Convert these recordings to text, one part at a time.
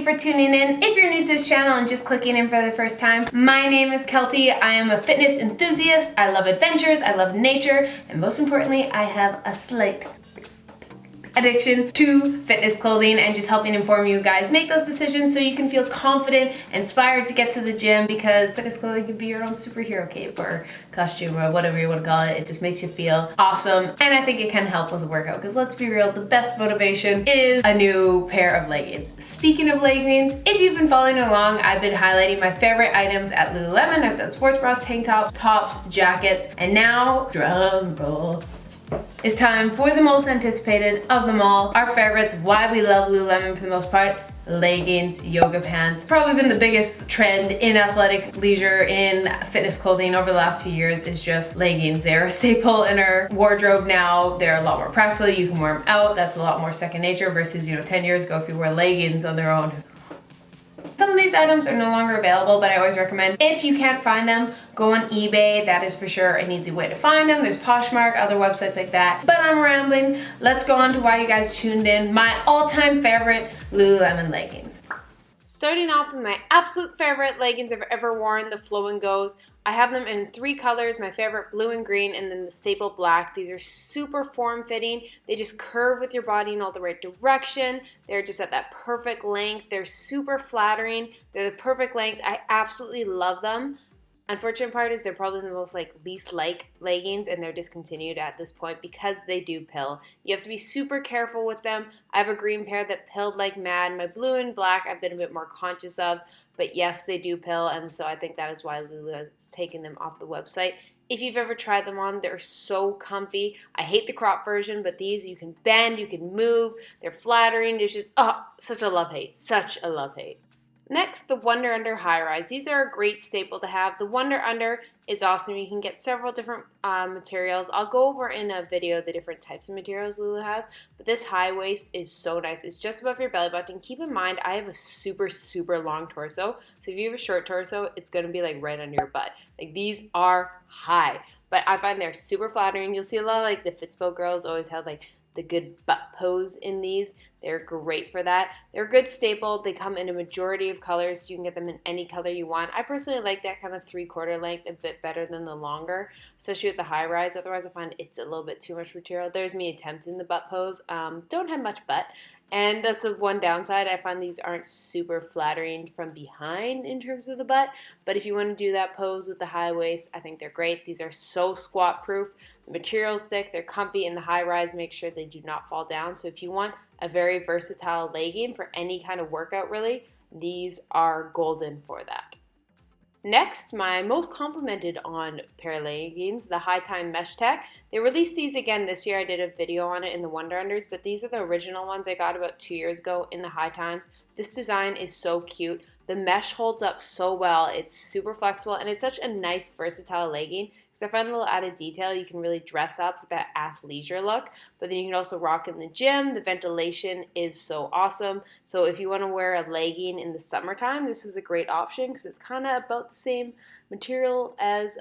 for tuning in. If you're new to this channel and just clicking in for the first time, my name is Keltie. I am a fitness enthusiast. I love adventures, I love nature, and most importantly, I have a slight addiction to fitness clothing and just helping inform you guys make those decisions so you can feel confident, inspired to get to the gym, because fitness clothing can be your own superhero cape or costume or whatever you want to call it. It just makes you feel awesome, and I think it can help with the workout, because let's be real, the best motivation is a new pair of leggings. Speaking of leggings, if you've been following along, I've been highlighting my favorite items at Lululemon. I've done sports bras, tank tops, jackets, and now, drum roll, it's time for the most anticipated of them all, our favorites, why we love Lululemon for the most part: leggings, yoga pants. Probably been the biggest trend in athletic leisure, in fitness clothing over the last few years, is just leggings. They're a staple in our wardrobe now. They're a lot more practical. You can wear them out. That's a lot more second nature versus, 10 years ago, if you wore leggings on their own. Some of these items are no longer available, but I always recommend, if you can't find them, go on eBay. That is for sure an easy way to find them. There's Poshmark, other websites like that. But I'm rambling. Let's go on to why you guys tuned in. My all-time favorite Lululemon leggings. Starting off with my absolute favorite leggings I've ever worn, the Flow and Goes. I have them in 3 colors, my favorite blue and green, and then the staple black. These are super form-fitting. They just curve with your body in all the right direction. They're just at that perfect length. They're super flattering. They're the perfect length. I absolutely love them. Unfortunate part is they're probably the most least leggings, and they're discontinued at this point because they do pill. You have to be super careful with them. I have a green pair that pilled like mad. My blue and black I've been a bit more conscious of, but yes, they do pill, and so I think that is why Lulu has taken them off the website. If you've ever tried them on, they're so comfy. I hate the crop version, but these you can bend, you can move, they're flattering. There's just, such a love-hate, such a love-hate. Next, the Wunder Under High Rise. These are a great staple to have. The Wunder Under is awesome. You can get several different materials. I'll go over in a video the different types of materials Lulu has, but this high waist is so nice. It's just above your belly button. Keep in mind, I have a super, super long torso, so if you have a short torso, it's gonna be right under your butt. These are high, but I find they're super flattering. You'll see a lot of the Fitspo girls always have the good butt pose in these. They're great for that. They're a good staple. They come in a majority of colors, so you can get them in any color you want. I personally like that kind of 3/4 length a bit better than the longer, especially with the high rise. Otherwise, I find it's a little bit too much material. There's me attempting the butt pose. Don't have much butt, and that's the one downside. I find these aren't super flattering from behind in terms of the butt, but if you want to do that pose with the high waist, I think they're great. These are so squat proof. The material's thick, they're comfy, and the high rise makes sure they do not fall down. So if you want a very versatile legging for any kind of workout, really, these are golden for that. Next, my most complimented on pair of leggings, the High Time Mesh Tech. They released these again this year. I did a video on it in the Wunder Unders, but these are the original ones I got about 2 years ago in the High Times. This design is so cute. The mesh holds up so well. It's super flexible, and it's such a nice, versatile legging, because I find a little added detail. You can really dress up with that athleisure look, but then you can also rock in the gym. The ventilation is so awesome. So if you want to wear a legging in the summertime, this is a great option, because it's kind of about the same material as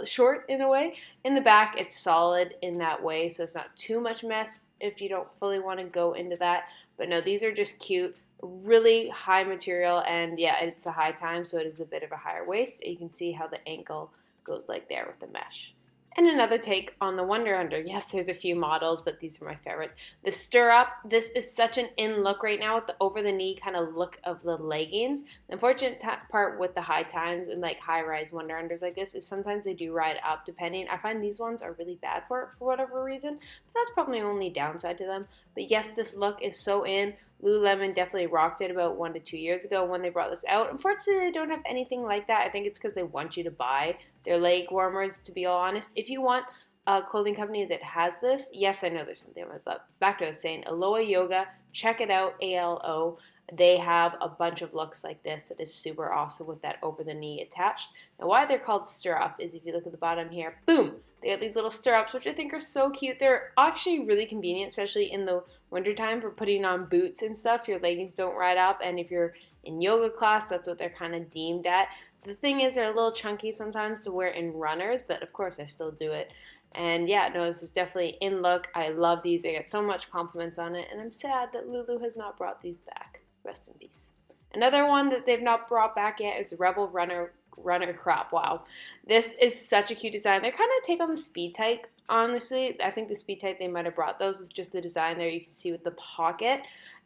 short in a way. In the back, it's solid in that way, so it's not too much mess if you don't fully want to go into that. But no, these are just cute. Really high material, and yeah, it's a high time, so it is a bit of a higher waist. You can see how the ankle goes there with the mesh. And another take on the Wunder Under. Yes, there's a few models, but these are my favorites. The Stirrup. This is such an in look right now with the over-the-knee kind of look of the leggings. The unfortunate part with the high times and high-rise Wunder Unders like this is sometimes they do ride up depending. I find these ones are really bad for it for whatever reason, but that's probably the only downside to them. But yes, this look is so in. Lululemon definitely rocked it about 1 to 2 years ago when they brought this out. Unfortunately, they don't have anything like that. I think it's because they want you to buy their leg warmers, to be all honest. If you want a clothing company that has this, yes, I know there's something on my butt. Back to what I was saying, Aloha Yoga, check it out, ALO. They have a bunch of looks like this that is super awesome with that over-the-knee attached. Now, why they're called stirrup is if you look at the bottom here, boom, they got these little stirrups, which I think are so cute. They're actually really convenient, especially in the wintertime for putting on boots and stuff. Your leggings don't ride up, and if you're in yoga class, that's what they're kind of deemed at. The thing is, they're a little chunky sometimes to wear in runners, but of course I still do it. And yeah, no, this is definitely in look. I love these. I get so much compliments on it, and I'm sad that Lulu has not brought these back. Rest in peace. Another one that they've not brought back yet is Rebel Runner Crop. Wow, this is such a cute design. They're kind of take on the speed tight. Honestly, I think the speed tight, they might have brought those with just the design there. You can see with the pocket.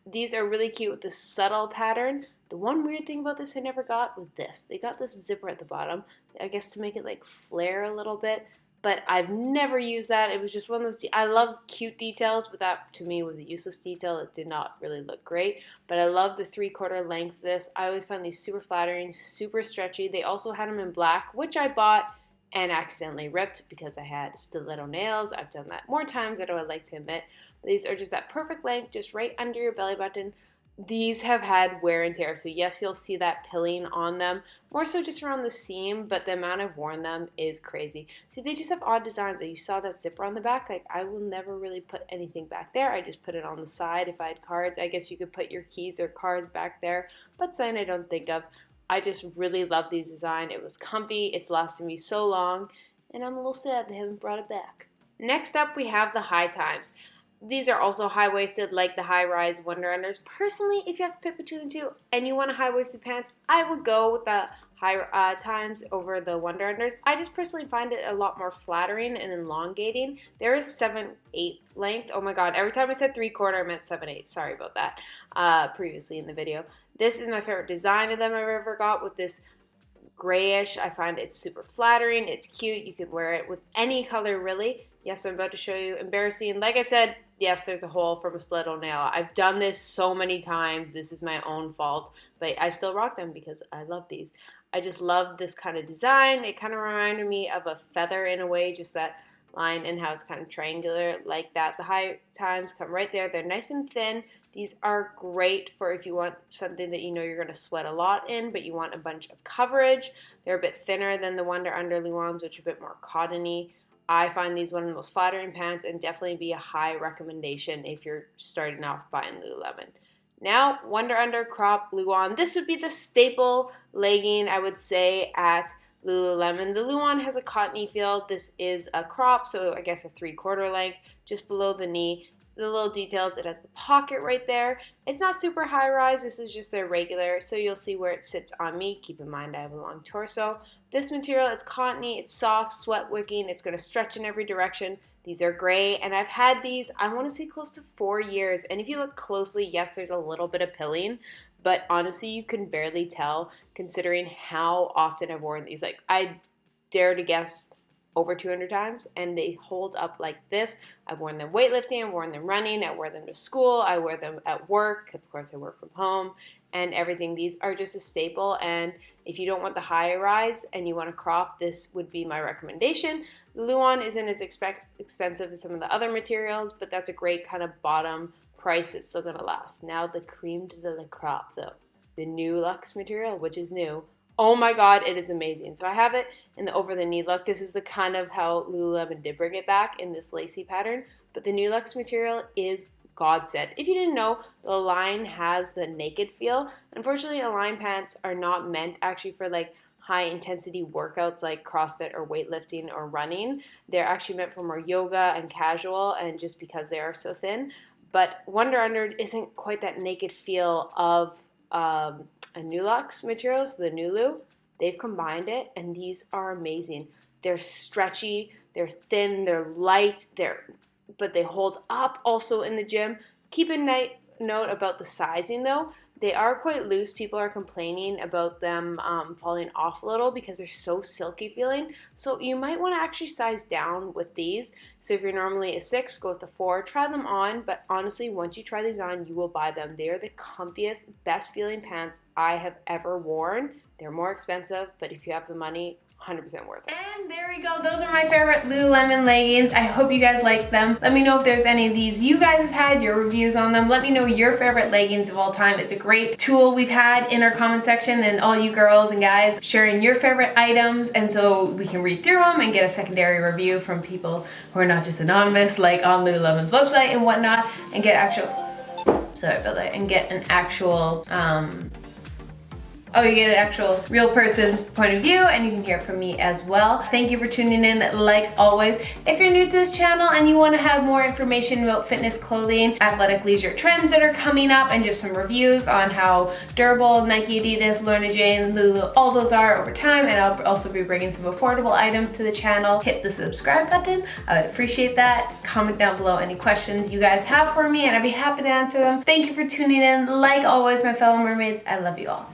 These are really cute with the subtle pattern. The one weird thing about this I never got was this. They got this zipper at the bottom, I guess to make it like flare a little bit. But I've never used that. It was just one of those, I love cute details, but that to me was a useless detail. It did not really look great. But I love the 3/4 length of this. I always find these super flattering, super stretchy. They also had them in black, which I bought and accidentally ripped because I had stiletto nails. I've done that more times than I would like to admit. These are just that perfect length, just right under your belly button. These have had wear and tear, so yes, you'll see that pilling on them, more so just around the seam, but the amount I've worn them is crazy. See, they just have odd designs. Like you saw that zipper on the back. Like I will never really put anything back there. I just put it on the side if I had cards. I guess you could put your keys or cards back there, but something I don't think of. I just really love these designs. It was comfy, it's lasted me so long, and I'm a little sad they haven't brought it back. Next up, we have the high times. These are also high-waisted like the high-rise Wunder Unders. Personally, if you have to pick between the two and you want a high-waisted pants, I would go with the high times over the Wunder Unders. I just personally find it a lot more flattering and elongating. There is 7/8 length. Oh my god, every time I said 3/4, I meant 7/8. Sorry about that previously in the video. This is my favorite design of them I've ever got with this grayish. I find it's super flattering. It's cute. You could wear it with any color really. Yes, I'm about to show you. Embarrassing. Like I said, yes, there's a hole from a stiletto nail. I've done this so many times. This is my own fault, but I still rock them because I love these. I just love this kind of design. It kind of reminded me of a feather in a way, just that line and how it's kind of triangular like that. The high times come right there. They're nice and thin. These are great for if you want something that you know you're going to sweat a lot in, but you want a bunch of coverage. They're a bit thinner than the Wunder Under LUONs, which are a bit more cottony. I find these one of the most flattering pants and definitely be a high recommendation if you're starting off buying Lululemon. Now, Wunder Under Crop LUON. This would be the staple legging, I would say, at Lululemon. The LUON has a cottony feel. This is a crop, so I guess a 3/4 length, just below the knee. The little details, it has the pocket right there. It's not super high rise, this is just their regular, so you'll see where it sits on me. Keep in mind I have a long torso. This material, it's cottony, it's soft, sweat wicking, it's gonna stretch in every direction. These are gray, and I've had these, I wanna say close to 4 years, and if you look closely, yes, there's a little bit of pilling, but honestly, you can barely tell considering how often I've worn these. Like, I dare to guess over 200 times, and they hold up like this. I've worn them weightlifting, I've worn them running, I wear them to school, I wear them at work, of course I work from home, and everything. These are just a staple, and if you don't want the high rise and you want to crop, this would be my recommendation. LUON isn't as expensive as some of the other materials, but that's a great kind of bottom price. It's still gonna last. Now the creme de la crop though, the new luxe material, which is new. Oh my god, it is amazing. So I have it in the over the knee look. This is the kind of how Lululemon did bring it back in this lacy pattern, but the new luxe material is godsend. If you didn't know, the Align has the naked feel. Unfortunately, Align pants are not meant actually for like high intensity workouts like CrossFit or weightlifting or running. They're actually meant for more yoga and casual, and just because they are so thin. But Wunder Under isn't quite that naked feel of a new luxe material, so the Nulu. They've combined it, and these are amazing. They're stretchy, they're thin, they're light, but they hold up also in the gym. Keep a note about the sizing though. They are quite loose. People are complaining about them falling off a little because they're so silky feeling. So you might want to actually size down with these. So if you're normally a 6, go with the 4. Try them on, but honestly, once you try these on, you will buy them. They are the comfiest, best feeling pants I have ever worn. They're more expensive, but if you have the money, 100% worth it. And there we go. Those are my favorite Lululemon leggings. I hope you guys like them. Let me know if there's any of these you guys have had, your reviews on them. Let me know your favorite leggings of all time. It's a great tool we've had in our comment section, and all you girls and guys sharing your favorite items, and so we can read through them and get a secondary review from people who are not just anonymous, like on Lululemon's website and whatnot, and get actual, sorry about that, and get an actual Oh, you get an actual real person's point of view, and you can hear from me as well. Thank you for tuning in, like always. If you're new to this channel and you want to have more information about fitness clothing, athletic leisure trends that are coming up, and just some reviews on how durable Nike, Adidas, Lorna Jane, Lulu, all those are over time, and I'll also be bringing some affordable items to the channel, hit the subscribe button. I would appreciate that. Comment down below any questions you guys have for me, and I'd be happy to answer them. Thank you for tuning in. Like always, my fellow mermaids, I love you all.